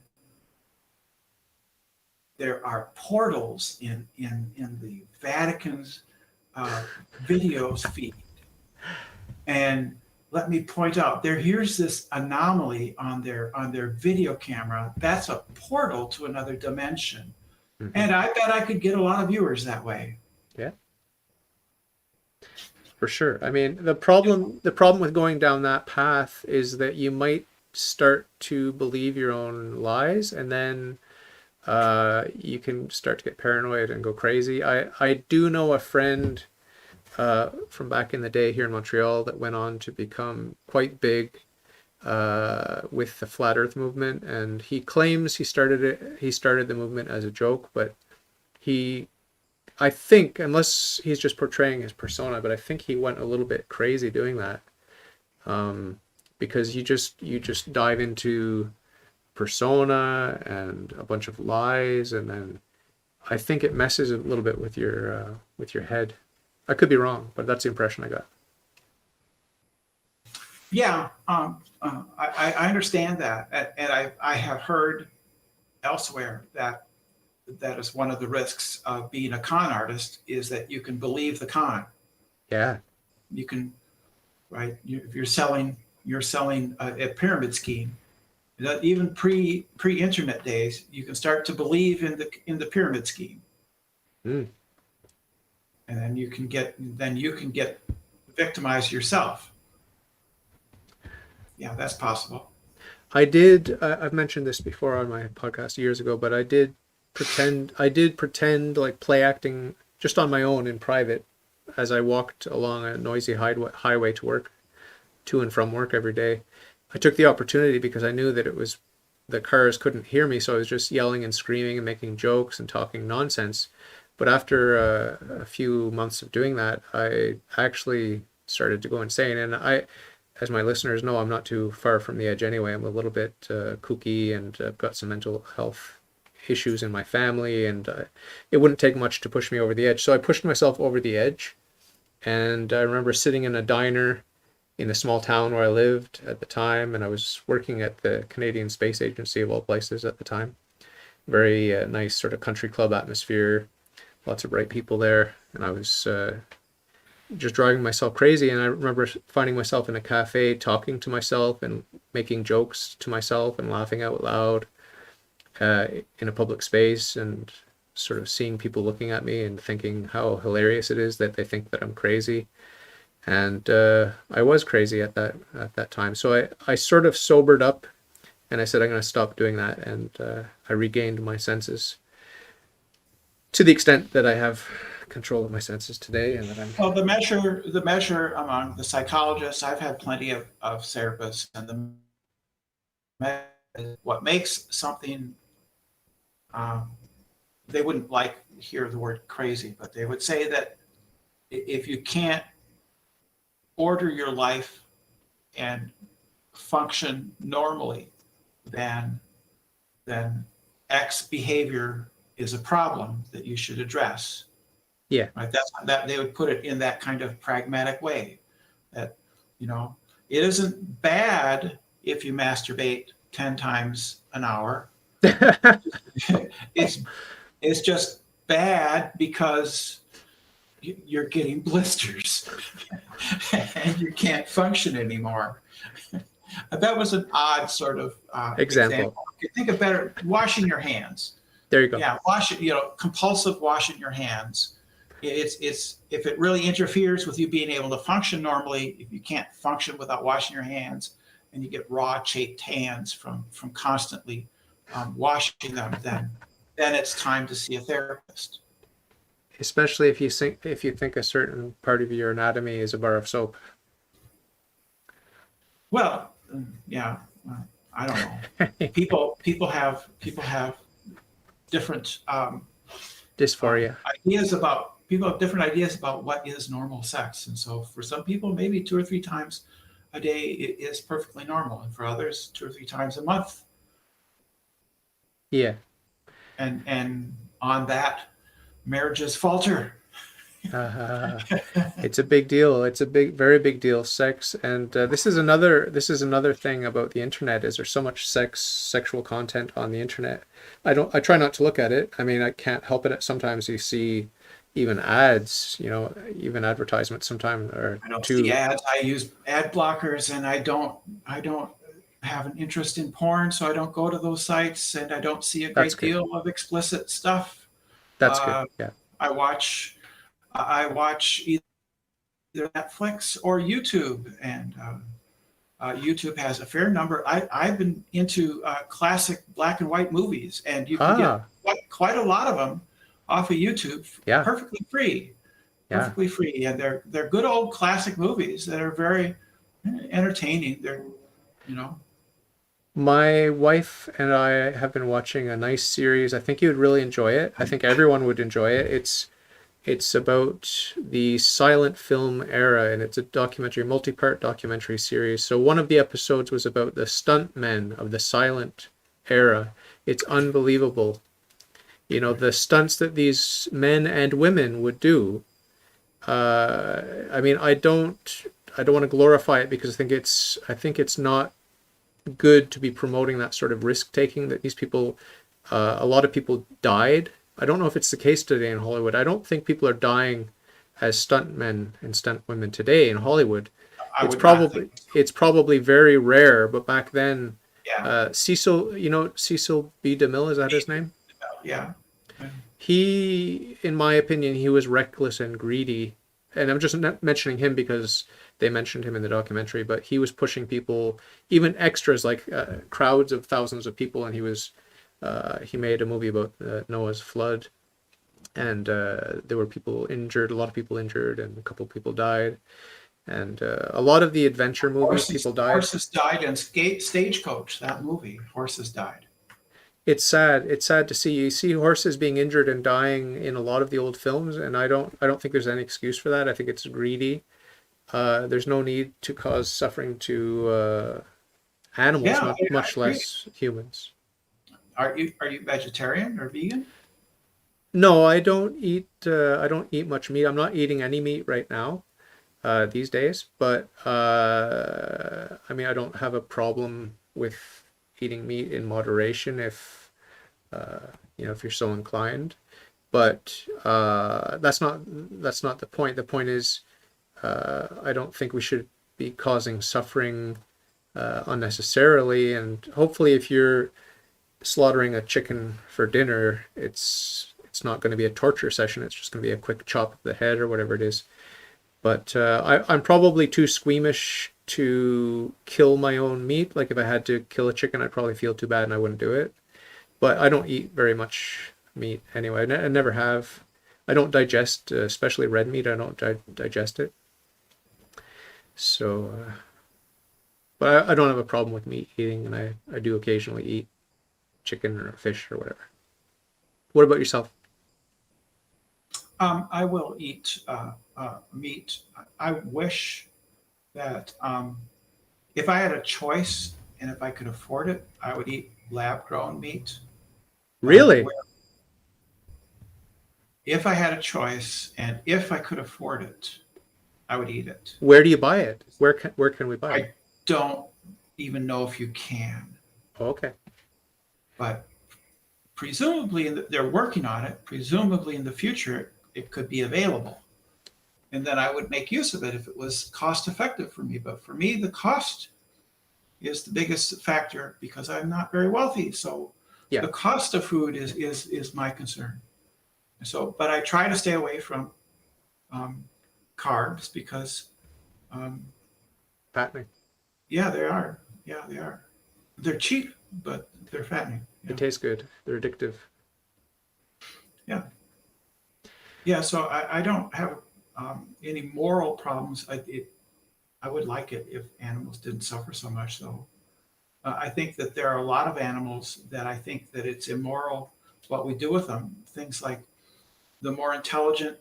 there are portals in the Vatican's videos feed, and let me point out here's this anomaly on their video camera. That's a portal to another dimension. Mm-hmm. And I bet I could get a lot of viewers that way. Yeah. For sure. I mean, the problem with going down that path is that you might start to believe your own lies, and then you can start to get paranoid and go crazy. I do know a friend from back in the day here in Montreal that went on to become quite big with the flat Earth movement, and he claims he started it. He started the movement as a joke, but he, I think, unless he's just portraying his persona, but I think he went a little bit crazy doing that, because you just dive into persona and a bunch of lies, and then I think it messes a little bit with your head. I could be wrong, but that's the impression I got. Yeah, I understand that, and I have heard elsewhere that that is one of the risks of being a con artist is that you can believe the con. Yeah. You can, right? If you're selling a pyramid scheme, that even pre-internet days, you can start to believe in the pyramid scheme, Mm. and then you can get victimized yourself. Yeah, that's possible. I've mentioned this before on my podcast years ago, but I did pretend like play acting just on my own in private as I walked along a noisy highway to and from work every day. I took the opportunity because I knew that the cars couldn't hear me, so I was just yelling and screaming and making jokes and talking nonsense. But after a few months of doing that, I actually started to go insane. And as my listeners know, I'm not too far from the edge anyway. I'm a little bit kooky, and I've got some mental health issues in my family, and it wouldn't take much to push me over the edge. So I pushed myself over the edge, and I remember sitting in a diner in the small town where I lived at the time, and I was working at the Canadian Space Agency of all places at the time. Very nice sort of country club atmosphere, lots of bright people there, and I was just driving myself crazy. And I remember finding myself in a cafe talking to myself and making jokes to myself and laughing out loud in a public space, and sort of seeing people looking at me and thinking how hilarious it is that they think that I'm crazy. And I was crazy at that time. So I sort of sobered up, and I said I'm going to stop doing that, and I regained my senses to the extent that I have control of my senses today, and that I'm Well, the measure among the psychologists, I've had plenty of therapists, and what makes something, um, they wouldn't like hear the word crazy, but they would say that if you can't order your life and function normally, then X behavior is a problem that you should address. yeah. Right? That they would put it in that kind of pragmatic way. That, you know, it isn't bad if you masturbate 10 times an hour. It's just bad because you're getting blisters and you can't function anymore. That was an odd sort of example. You think of better washing your hands. There you go. Yeah, compulsive washing your hands. It's if it really interferes with you being able to function normally, if you can't function without washing your hands, and you get raw, chapped hands from constantly washing them, then it's time to see a therapist. Especially if you think a certain part of your anatomy is a bar of soap. Well, yeah, I don't know. People have different Dysphoria. people have different ideas about what is normal sex, and so for some people, maybe 2 or 3 times a day is perfectly normal, and for others, 2 or 3 times a month. Yeah. And on that, marriages falter. It's a big deal. It's a very big deal. Sex, and this is another thing about the internet. Is there's so much sexual content on the internet. I try not to look at it. I mean, I can't help it. Sometimes you see even ads, even advertisements. Sometimes or I don't see ads. I use ad blockers, and I don't have an interest in porn, so I don't go to those sites, and I don't see a great deal of explicit stuff. That's good. Yeah. I watch either Netflix or YouTube, and YouTube has a fair number. I've been into classic black and white movies, and you can get quite a lot of them off of YouTube, perfectly free, and they're good old classic movies that are very entertaining. you know. My wife and I have been watching a nice series. I think you would really enjoy it. I think everyone would enjoy it. It's about the silent film era, and it's a documentary, multi-part documentary series. So one of the episodes was about the stuntmen of the silent era. It's unbelievable. You know, the stunts that these men and women would do. I mean, I don't want to glorify it because I think it's not good to be promoting that sort of risk taking that these people, a lot of people died. I don't know if it's the case today in Hollywood. I don't think people are dying as stuntmen and stuntwomen today in Hollywood. I It's would not think probably so. it's probably very rare, but back then, Yeah, Cecil B. DeMille, is that his name? yeah, yeah. He, in my opinion, he was reckless and greedy. And I'm just mentioning him because they mentioned him in the documentary, but he was pushing people, even extras like crowds of thousands of people, and he made a movie about Noah's flood, and there were people injured, a lot of people injured, and a couple of people died, and a lot of the adventure movies, people died. Horses died in Stagecoach. That movie, horses died. It's sad. It's sad to see. You see horses being injured and dying in a lot of the old films, and I don't think there's any excuse for that. I think it's greedy. There's no need to cause suffering to animals, Yeah, I much agree. less humans. Are you vegetarian or vegan? No, I don't eat. I don't eat much meat. I'm not eating any meat right now these days. But I mean, I don't have a problem with eating meat in moderation uh, if you're so inclined. But that's not the point. The point is, I don't think we should be causing suffering unnecessarily. And hopefully, if you're slaughtering a chicken for dinner, it's not going to be a torture session. It's just going to be a quick chop of the head or whatever it is. But I'm probably too squeamish to kill my own meat. Like if I had to kill a chicken, I'd probably feel too bad and I wouldn't do it. But I don't eat very much meat anyway. I never have. I don't digest, especially red meat. I don't digest it. So, but I don't have a problem with meat eating, and I do occasionally eat chicken or fish or whatever. What about yourself? I will eat meat. I wish that if I had a choice and if I could afford it, I would eat lab-grown meat. Really? Where if I had a choice and if I could afford it, I would eat it. Where do you buy it? Where can we buy it? I don't even know if you can, Oh, okay. but presumably they're working on it. Presumably in the future it could be available, and then I would make use of it if it was cost effective for me. But for me, the cost is the biggest factor because I'm not very wealthy. So Yeah. the cost of food is my concern. So, but I try to stay away from um, carbs because, um, Fattening. yeah, they are. Yeah, they are. They're cheap, but they're fattening. It Yeah, tastes good. They're addictive. yeah, yeah. So I don't have any moral problems. I would like it if animals didn't suffer so much. So I think that there are a lot of animals that I think that it's immoral what we do with them. Things like the more intelligent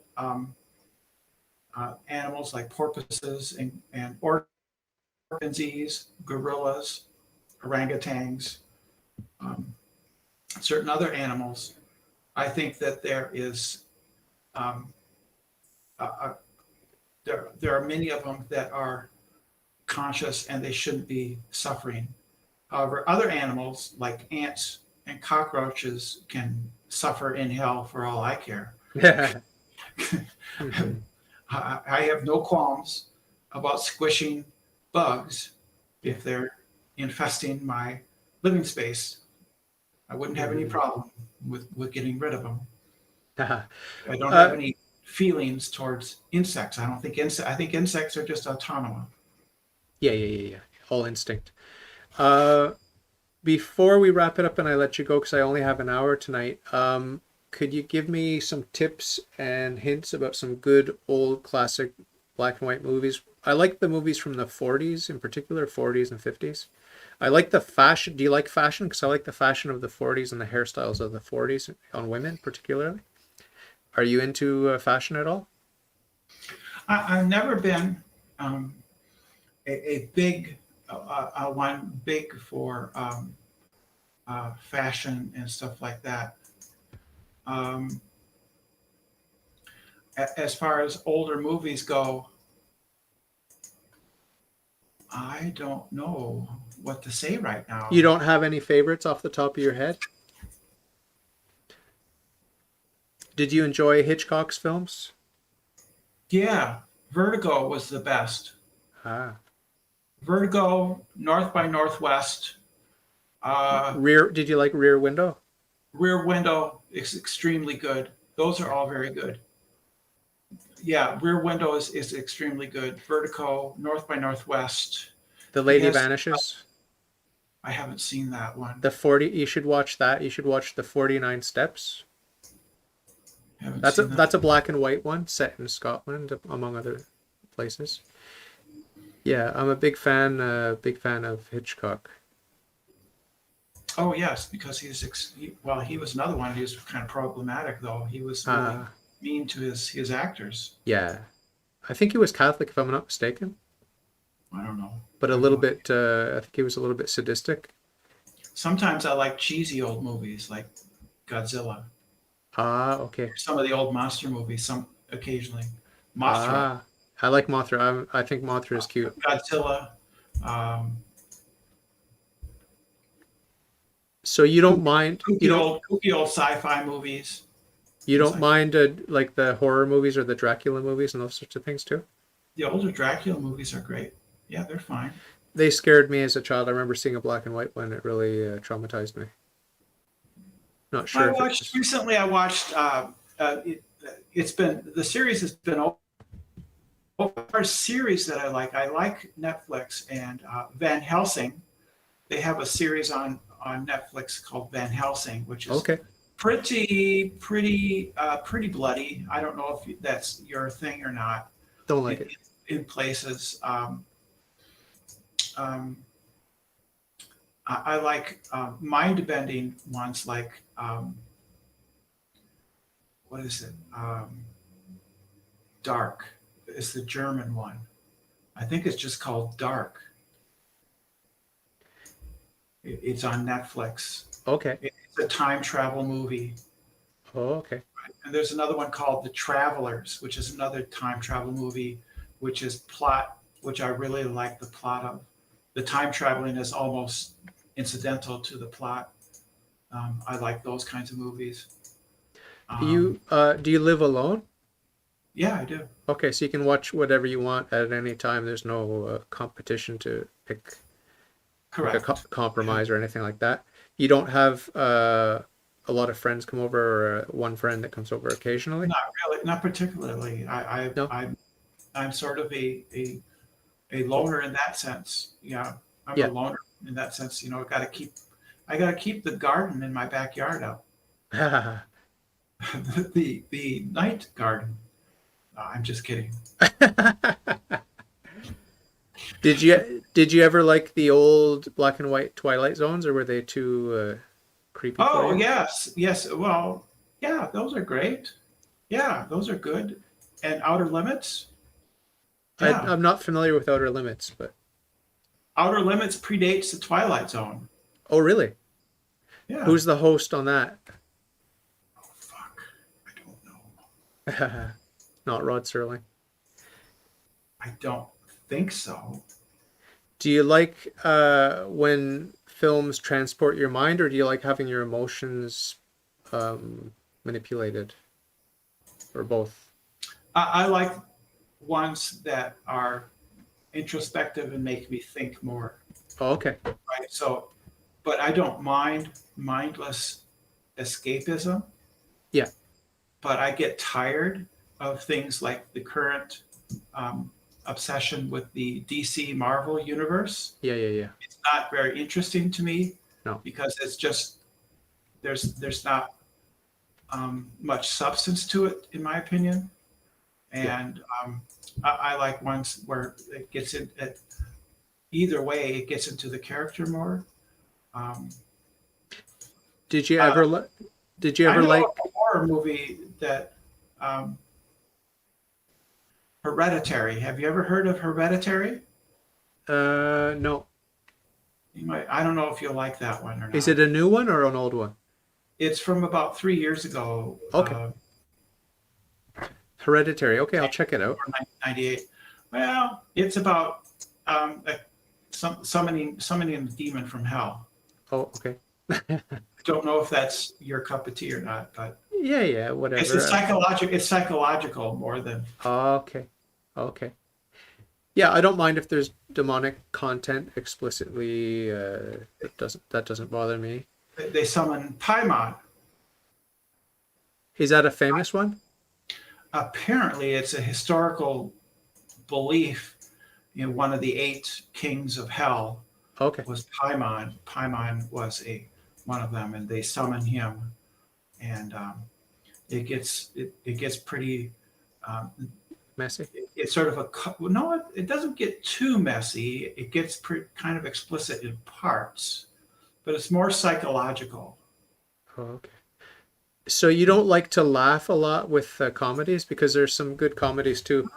animals like porpoises and chimpanzees, gorillas, orangutans, um, certain other animals. I think that there is um, a, there are many of them that are conscious and they shouldn't be suffering. However, other animals like ants and cockroaches can suffer in hell for all I care. Yeah. Hmm. I have no qualms about squishing bugs Yeah. if they're infesting my living space. I wouldn't have any Hmm. problem with getting rid of them. uh, I don't have yeah, any feelings towards insects. I don't think I think insects are just autonomous. yeah, yeah, yeah. All instinct. Uh, Before we wrap it up and I let you go, because I only have an hour tonight, could you give me some tips and hints about some good old classic black and white movies? I like the movies from the 40s in particular, 40s and 50s. I like the fashion. Do you like fashion? Because I like the fashion of the 40s and the hairstyles of the 40s on women particularly. Are you into fashion at all? I've never been um, a big one big for fashion and stuff like that. Um, as far as older movies go, I don't know what to say right You now. don't have any favorites off the top of your head? Did you enjoy Hitchcock's films? Yeah, Vertigo was the best. Ah, Vertigo, North by Northwest, uh, Rear. Did you like Rear Window? Rear Window is extremely good. Those are all very good. Yeah, Rear Window is extremely good. Vertigo, North by Northwest. The He Lady has. Vanishes. I haven't seen that one. The 40. You should watch that. You should watch the 49 Steps. Haven't That's a seen that. that's a black and white one set in Scotland, among other places. Yeah, I'm a big fan of Hitchcock. Oh yes, because well, he was another one. He was kind of problematic though. He was really Uh, mean to his actors. yeah, I think he was Catholic, if I'm not mistaken, I don't know. but I a have little no idea. bit. I think he was a little bit sadistic. Sometimes I like cheesy old movies like Godzilla. Ah, okay. Some of the old monster movies. Some occasionally, Mothra, Ah, I like Mothra. I think Mothra is cute. Godzilla, um, So you don't mind kooky old sci-fi movies, you things don't like mind like the horror movies or the Dracula movies and those sorts of things too? the older Dracula movies are great. Yeah, they're fine. They scared me as a child. I remember seeing a black and white one. It really traumatized me. Not I sure if it watched was. recently. I watched. It's been the series has been a series that I like. I like Netflix and Van Helsing. They have a series on Netflix called Van Helsing, which is Okay, pretty bloody. I don't know if that's your thing or not. don't like In, it. in places, um, I like mind bending ones like what is it? Dark is the German one. I think it's just called Dark. It's on Netflix. Okay. It's a time travel movie. Oh, okay. And there's another one called The Travelers, which is another time travel movie, which is plot, which I really like the plot of. The time traveling is almost incidental to the plot. I like those kinds of movies. Um, You do you live alone? yeah, I do. Okay, so you can watch whatever you want at any time. There's no competition to pick a Correct. Yeah. compromise or anything like that. You don't have a lot of friends come over or one friend that comes over occasionally? Not really, not particularly. No? I'm sort of a loner in that sense. Yeah, I'm a Yeah. loner in that sense. You know, I got to keep the garden in my backyard up. The night garden. No, I'm just kidding. Did you ever like the old black and white Twilight Zones, or were they too creepy for Oh you? yes, yes. Well, yeah, those are great. Yeah, those are good. And Outer Limits. Yeah, I'm not familiar with Outer Limits, but Outer Limits predates the Twilight Zone. oh, really? Yeah. Who's the host on that? Oh fuck, I don't know. Not Rod Serling. I don't think so. Do you like when films transport your mind, or do you like having your emotions manipulated, or both? I like ones that are introspective and make me think more. Oh, okay. Right. So, but I don't mind mindless escapism. Yeah. But I get tired of things like the current um, obsession with the DC Marvel universe. Yeah, yeah, yeah. It's not very interesting to me No. because it's just there's not much substance to it, in my opinion. Yeah. and I like ones where it gets in. Either way, it gets into the character more. Um, Did you uh, ever did you I ever know a like horror movie that um, Hereditary. Have you ever heard of Hereditary? no. You might. I don't know if you'll like that one or Is not. it a new one or an old one? It's from about 3 years ago, Okay. Hereditary. Okay, I'll check it out. 1998. Well, it's about summoning a demon from hell. Oh, okay. Don't know if that's your cup of tea or not, but Yeah, yeah, it's a whatever. psychological. It's psychological more than Okay. Okay. Yeah, I don't mind if there's demonic content explicitly. That doesn't bother me. they summon Paimon. Is that a famous one? Apparently, it's a historical belief. One of the 8 kings of hell Okay. was Paimon. Paimon was a one of them, and they summon him, and it gets pretty. Um, Messy. it's sort of no, it doesn't get too messy. It gets kind of explicit in parts, but it's more psychological. Oh, okay. So you don't like to laugh a lot with comedies because there's some good comedies too.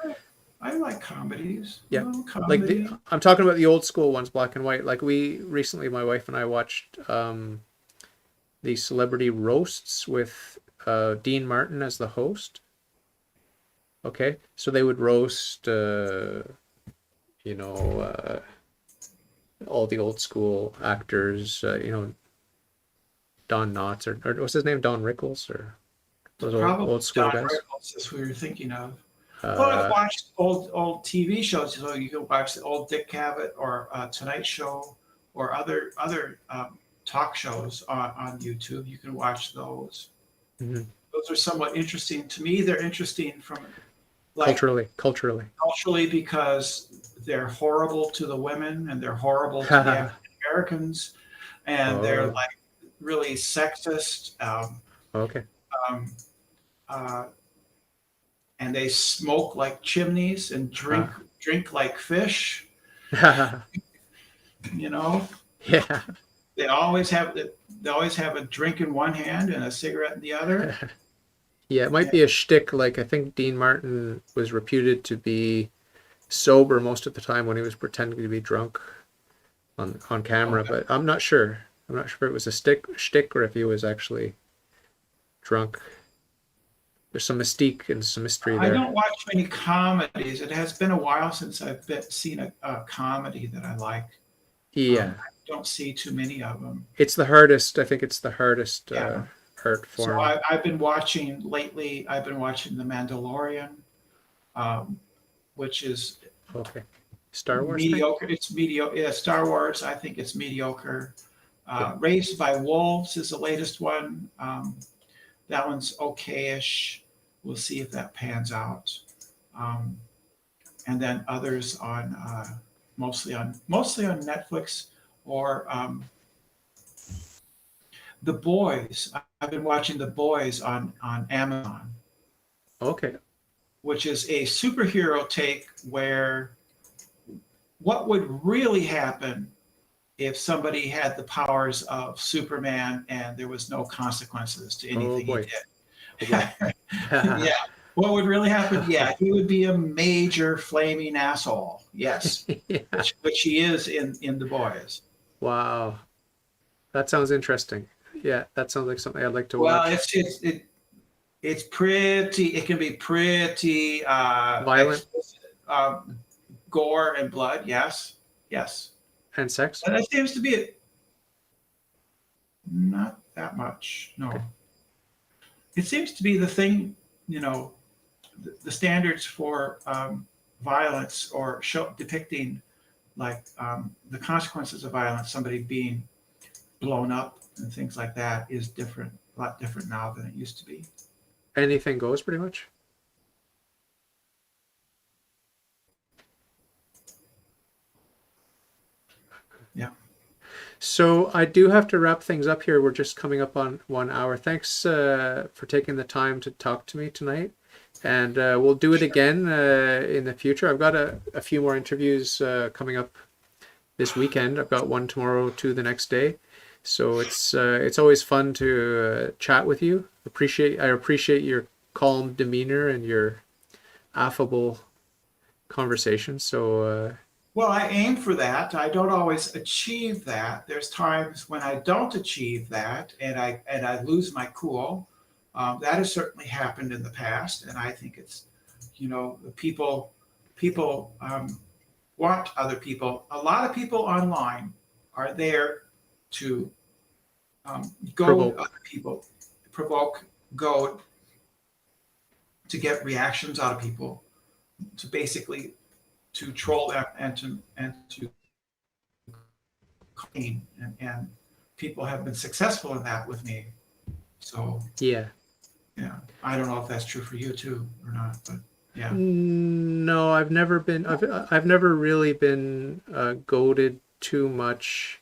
I like comedies. A Yeah. little Like comedy. I'm talking about the old school ones, black and white. Like we recently, my wife and I watched the celebrity roasts with Dean Martin as the host. Okay, so they would roast, you know, all the old school actors. Don Knotts or what's his name, Don Rickles or those old Probably old school Don guys. Rickles is who you're thinking of. Well, I've Uh, watched old TV shows. So you can watch the old Dick Cavett or Tonight Show or other talk shows on YouTube. You can watch those. mhm. Those are somewhat interesting to me. They're interesting from like Culturally. culturally because they're horrible to the women and they're horrible to the African Americans, and they're Oh, like really sexist. okay. Um, uh, and they smoke like chimneys and drink Uh, drink like fish. You know, yeah. they always have a drink in one hand and a cigarette in the other. Yeah, it might be a shtick. Like I think Dean Martin was reputed to be sober most of the time when he was pretending to be drunk on camera, Okay. but I'm not sure. I'm not sure if it was a shtick or if he was actually drunk. There's some mystique and some mystery I there. don't watch many comedies. It has been a while since I've seen a comedy that I like. Yeah, I don't see too many of them. it's the hardest. I think it's the hardest Yeah. art So form. I've been watching lately. I've been watching The Mandalorian, um, which is Okay, Star Wars thing. mediocre. It's mediocre. Yeah, Star Wars. I think it's mediocre. Yeah. Raised by Wolves is the latest one. That one's okayish. We'll see if that pans out. Um, and then others on mostly on Netflix or The Boys. I've been watching The Boys on Amazon, Okay. which is a superhero take where what would really happen if somebody had the powers of Superman and there was no consequences to Oh anything he boy. Oh boy. did. Yeah. What would really happen? Yeah, he would be a major flaming asshole. Yes, Yeah. which he is in The Boys. Wow. That sounds interesting. Yeah, that sounds like something I'd like to Well, watch. it's pretty. It can be pretty Violent explicit, gore and blood. Yes, yes. and sex. And that seems to be it. Not that much. No, Okay. it seems to be the thing. The standards for violence or depicting like the consequences of violence, somebody being blown up and things like that, is different, a lot different now than it used to be. Anything goes pretty much. Yeah. So I do have to wrap things up here. We're just coming up on 1 hour. Thanks for taking the time to talk to me tonight. And we'll do it Sure. again in the future. I've got a few more interviews coming up this weekend. I've got one tomorrow, two the next day. So it's always fun to chat with you. I appreciate your calm demeanor and your affable conversation. So Well, I aim for that. I don't always achieve that. There's times when I don't achieve that, and I lose my cool. That has certainly happened in the past, and I think it's, the people want other people. A lot of people online are there to goad provoke. other people, provoke, goad, to get reactions out of people, to basically to troll them and to clean, and people have been successful in that with me. So Yeah. yeah, I don't know if that's true for you too or not, but yeah. No, I've never been. I've never really been goaded too much